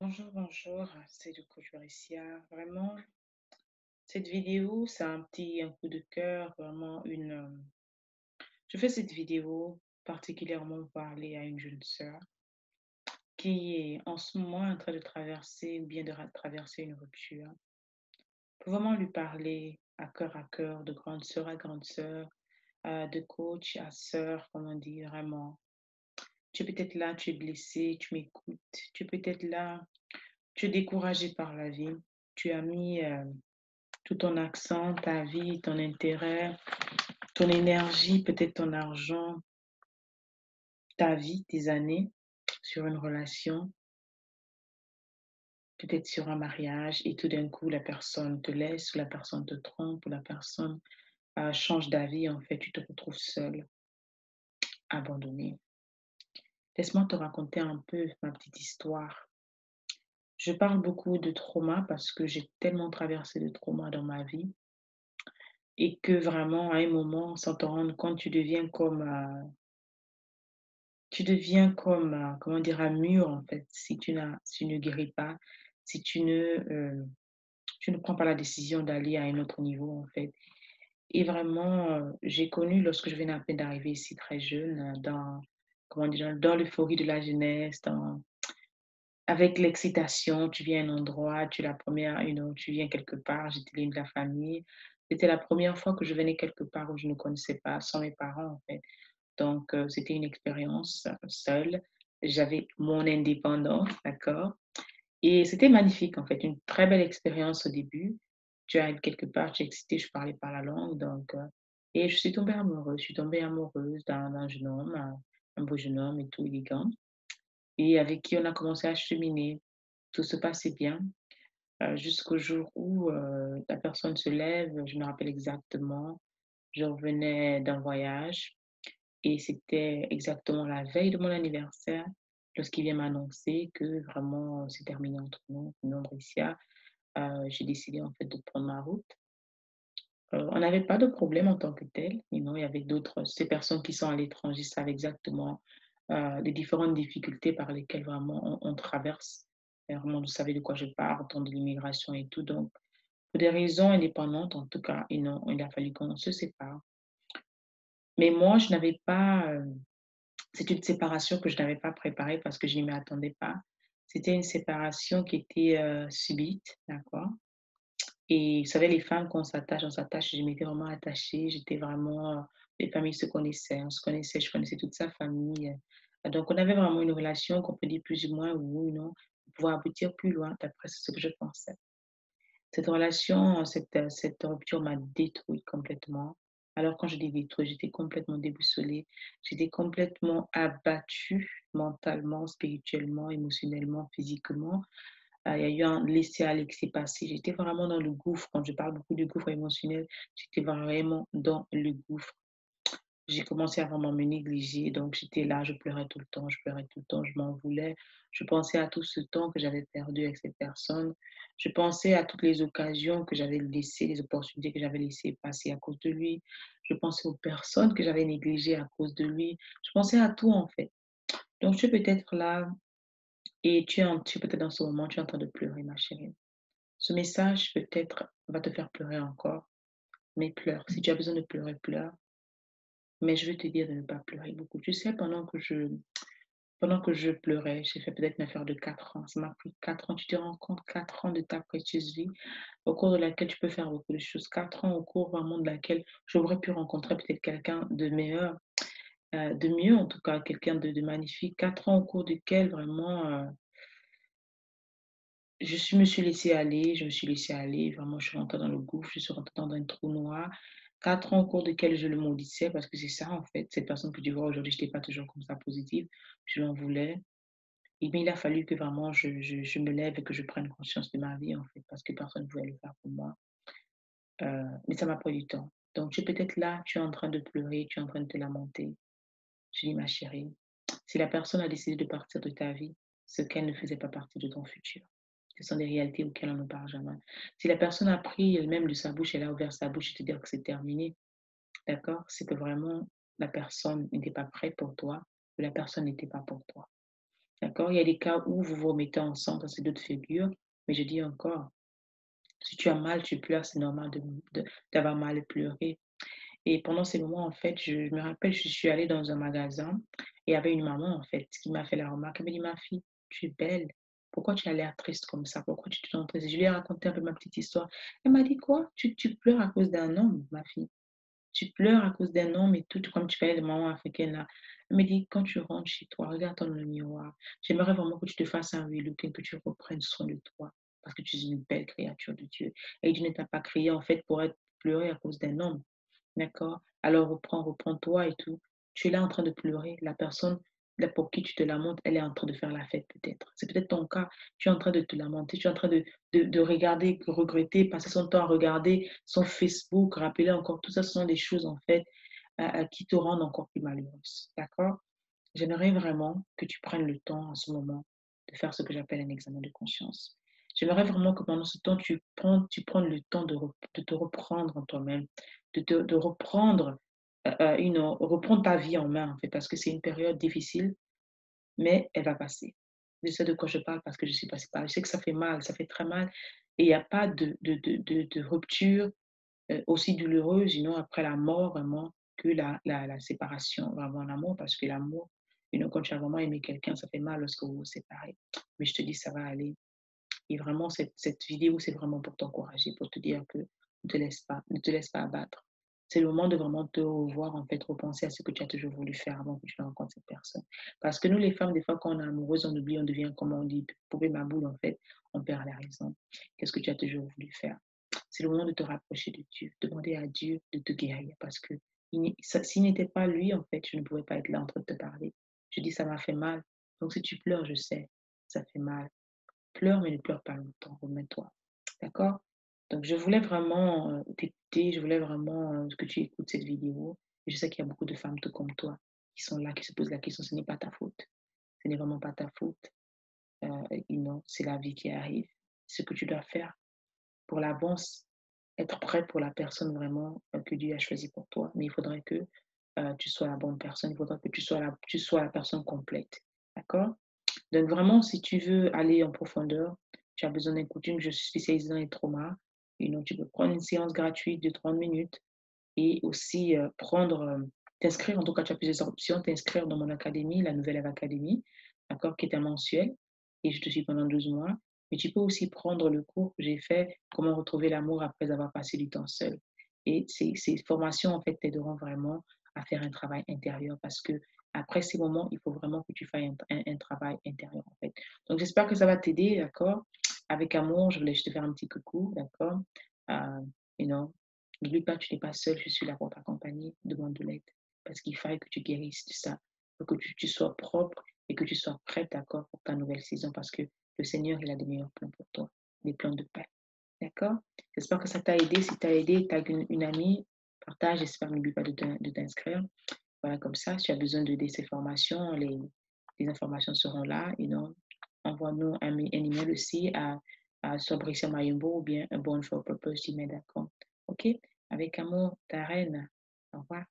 Bonjour, bonjour, c'est le coach Lauricia. Vraiment, cette vidéo, c'est un coup de cœur, vraiment je fais cette vidéo particulièrement pour parler à une jeune sœur qui est en ce moment en train de traverser ou bien de traverser une rupture. Pour vraiment lui parler à cœur, de grande sœur à grande sœur, de coach à sœur, comment dire, vraiment. Tu es peut-être là, tu es blessé, tu m'écoutes. Tu es peut-être là, tu es découragé par la vie. Tu as mis tout ton accent, ta vie, ton intérêt, ton énergie, peut-être ton argent, ta vie, tes années sur une relation, peut-être sur un mariage, et tout d'un coup, la personne te laisse, ou la personne te trompe, ou la personne change d'avis, en fait, tu te retrouves seul, abandonné. Laisse-moi te raconter un peu ma petite histoire. Je parle beaucoup de trauma parce que j'ai tellement traversé de trauma dans ma vie et que vraiment, à un moment, sans te rendre compte, tu deviens comme, comment dire, un mur en fait, si tu ne guéris pas, si tu ne prends pas la décision d'aller à un autre niveau en fait. Et vraiment, j'ai connu lorsque je venais à peine d'arriver ici très jeune, dans comment dire? Dans l'euphorie de la jeunesse, avec l'excitation, tu viens à un endroit, tu es la première, tu viens quelque part, j'étais l'aînée de la famille. C'était la première fois que je venais quelque part où je ne connaissais pas, sans mes parents en fait. Donc, c'était une expérience seule. J'avais mon indépendance, d'accord? Et c'était magnifique, en fait, une très belle expérience au début. Tu arrives quelque part, tu es excitée, je parlais pas la langue, donc, et je suis tombée amoureuse. Je suis tombée amoureuse d'un jeune homme, un beau jeune homme et tout, élégant, et avec qui on a commencé à cheminer. Tout se passait bien, jusqu'au jour où la personne se lève, je me rappelle exactement. Je revenais d'un voyage. Et c'était exactement la veille de mon anniversaire lorsqu'il vient m'annoncer que vraiment, c'est terminé entre nous, non, Bricia. J'ai décidé en fait de prendre ma route. On n'avait pas de problème en tant que tel, il y avait d'autres ces personnes qui sont à l'étranger savent exactement, les différentes difficultés par lesquelles vraiment on traverse. Et vraiment, vous savez de quoi je parle, autant de l'immigration et tout. Donc, pour des raisons indépendantes, en tout cas, il a fallu qu'on se sépare. Mais moi, je n'avais pas, c'est une séparation que je n'avais pas préparée parce que je ne m'y attendais pas. C'était une séparation qui était, subite, d'accord? Et vous savez, les femmes, quand on s'attache, je m'étais vraiment attachée, j'étais vraiment, les familles se connaissaient, on se connaissait, je connaissais toute sa famille, donc on avait vraiment une relation qu'on peut dire plus ou moins oui ou non, pour pouvoir aboutir plus loin, d'après ce que je pensais. Cette relation, cette rupture m'a détruite complètement. Alors quand je dis détruite, j'étais complètement déboussolée, j'étais complètement abattue mentalement, spirituellement, émotionnellement, physiquement. Il y a eu un laisser-aller qui s'est passé. J'étais vraiment dans le gouffre. Quand je parle beaucoup de gouffre émotionnel, j'étais vraiment dans le gouffre. J'ai commencé à vraiment me négliger, donc j'étais là, je pleurais tout le temps, je pleurais tout le temps, je m'en voulais. Je pensais à tout ce temps que j'avais perdu avec cette personne. Je pensais à toutes les occasions que j'avais laissées, les opportunités que j'avais laissées passer à cause de lui. Je pensais aux personnes que j'avais négligées à cause de lui. Je pensais à tout en fait. Donc tu es peut-être là et tu es peut-être dans ce moment, tu es en train de pleurer, ma chérie. Ce message peut-être va te faire pleurer encore, mais pleure. Si tu as besoin de pleurer, pleure. Mais je veux te dire de ne pas pleurer beaucoup. Tu sais, pendant que je pleurais, j'ai fait peut-être une affaire de 4 ans. Ça m'a pris 4 ans. Tu te rends compte, 4 ans de ta précieuse vie, au cours de laquelle tu peux faire beaucoup de choses. 4 ans au cours vraiment de laquelle j'aurais pu rencontrer peut-être quelqu'un de meilleur, de mieux en tout cas, quelqu'un de magnifique. 4 ans au cours duquel vraiment me suis laissée aller, je me suis laissée aller. Vraiment, je suis rentrée dans le gouffre, je suis rentrée dans un trou noir. 4 ans au cours desquels je le maudissais parce que c'est ça en fait. Cette personne que tu vois aujourd'hui, je n'étais pas toujours comme ça positive. Je l'en voulais. Et bien, il a fallu que vraiment je me lève et que je prenne conscience de ma vie, en fait, parce que personne ne pouvait le faire pour moi. Mais ça m'a pris du temps. Donc, tu es peut-être là, tu es en train de pleurer, tu es en train de te lamenter. Je dis, ma chérie, si la personne a décidé de partir de ta vie, c'est qu'elle ne faisait pas partie de ton futur. Ce sont des réalités auxquelles on ne parle jamais. Si la personne a pris elle-même de sa bouche, elle a ouvert sa bouche et te dire que c'est terminé, d'accord? C'est que vraiment la personne n'était pas prête pour toi, ou la personne n'était pas pour toi. D'accord? Il y a des cas où vous vous remettez ensemble, ça c'est d'autres figures, mais je dis encore, si tu as mal, tu pleures, c'est normal d'avoir mal et pleurer. Et pendant ces moments, en fait, je me rappelle, je suis allée dans un magasin et il y avait une maman, en fait, qui m'a fait la remarque. Elle m'a dit: «Ma fille, tu es belle. Pourquoi tu as l'air triste comme ça? Pourquoi tu te sens triste?» Je lui ai raconté un peu ma petite histoire. Elle m'a dit: «Quoi? Tu pleures à cause d'un homme, ma fille? Tu pleures à cause d'un homme et tout, comme tu parlais de maman africaine là». Elle me dit: «Quand tu rentres chez toi, regarde-toi dans le miroir. J'aimerais vraiment que tu te fasses un relooking, que tu reprennes soin de toi parce que tu es une belle créature de Dieu et Dieu ne t'a pas créé, en fait, pour être pleurer à cause d'un homme». D'accord? Alors reprends-toi et tout. Tu es là en train de pleurer. La personne là pour qui tu te lamentes, elle est en train de faire la fête peut-être. C'est peut-être ton cas. Tu es en train de te lamenter, tu es en train de regarder, regretter, passer son temps à regarder son Facebook, rappeler encore tout ça, ce sont des choses en fait qui te rendent encore plus malheureuse. D'accord? J'aimerais vraiment que tu prennes le temps en ce moment de faire ce que j'appelle un examen de conscience. J'aimerais vraiment que pendant ce temps, tu prennes le temps de te reprendre en toi-même, de reprendre, reprendre ta vie en main, en fait, parce que c'est une période difficile, mais elle va passer. Je sais de quoi je parle parce que je suis passée par là. Je sais que ça fait mal, ça fait très mal. Et il n'y a pas de rupture aussi douloureuse, après la mort, vraiment, que la séparation, vraiment l'amour, parce que l'amour, quand tu as vraiment aimé quelqu'un, ça fait mal lorsque vous vous séparez. Mais je te dis, ça va aller. Et vraiment, cette vidéo, c'est vraiment pour t'encourager, pour te dire que ne te laisse pas abattre. C'est le moment de vraiment te revoir, en fait, repenser à ce que tu as toujours voulu faire avant que tu ne rencontres cette personne. Parce que nous, les femmes, des fois, quand on est amoureuse, on oublie, on devient, comme on dit, poupée ma boule, en fait, on perd la raison. Qu'est-ce que tu as toujours voulu faire? C'est le moment de te rapprocher de Dieu, demander à Dieu de te guérir parce que s'il n'était pas lui, en fait, je ne pouvais pas être là en train de te parler. Je dis, ça m'a fait mal. Donc, si tu pleures, je sais, ça fait mal. Pleure, mais ne pleure pas longtemps, remets-toi. D'accord? Donc, je voulais vraiment t'écouter, je voulais vraiment que tu écoutes cette vidéo. Et je sais qu'il y a beaucoup de femmes tout comme toi qui sont là, qui se posent la question, ce n'est pas ta faute. Ce n'est vraiment pas ta faute. C'est la vie qui arrive. Ce que tu dois faire pour l'avance, être prêt pour la personne vraiment que Dieu a choisie pour toi. Mais il faudrait que tu sois la bonne personne, il faudrait que tu sois la personne complète. D'accord? Donc vraiment, si tu veux aller en profondeur, tu as besoin d'un coaching. Je suis spécialisée dans les traumas. Et donc, tu peux prendre une séance gratuite de 30 minutes et aussi t'inscrire. En tout cas, tu as plusieurs options. T'inscrire dans mon académie, la Nouvelle Ève Académie, d'accord, qui est un mensuel. Et je te suis pendant 12 mois. Mais tu peux aussi prendre le cours que j'ai fait, Comment retrouver l'amour après avoir passé du temps seul. Et ces formations, en fait, t'aideront vraiment à faire un travail intérieur parce que après ces moments, il faut vraiment que tu fasses un travail intérieur, en fait. Donc, j'espère que ça va t'aider, d'accord? Avec amour, je voulais juste te faire un petit coucou, d'accord? Euh, you know, N'oublie pas, tu n'es pas seul, je suis là pour t'accompagner, demande de l'aide. Parce qu'il faille que tu guérisses de ça, pour que tu sois propre et que tu sois prête, d'accord, pour ta nouvelle saison, parce que le Seigneur, il a des meilleurs plans pour toi, des plans de paix. D'accord? J'espère que ça t'a aidé. Si t'as aidé, tag une amie, partage, j'espère, n'oublie pas de t'inscrire. Voilà, comme ça, si tu as besoin de ces formations, les informations seront là. Et donc, envoie-nous un email aussi à Sobricia Mayumbo ou bien un Born for Purpose gmail.com. OK? Avec amour, ta reine. Au revoir.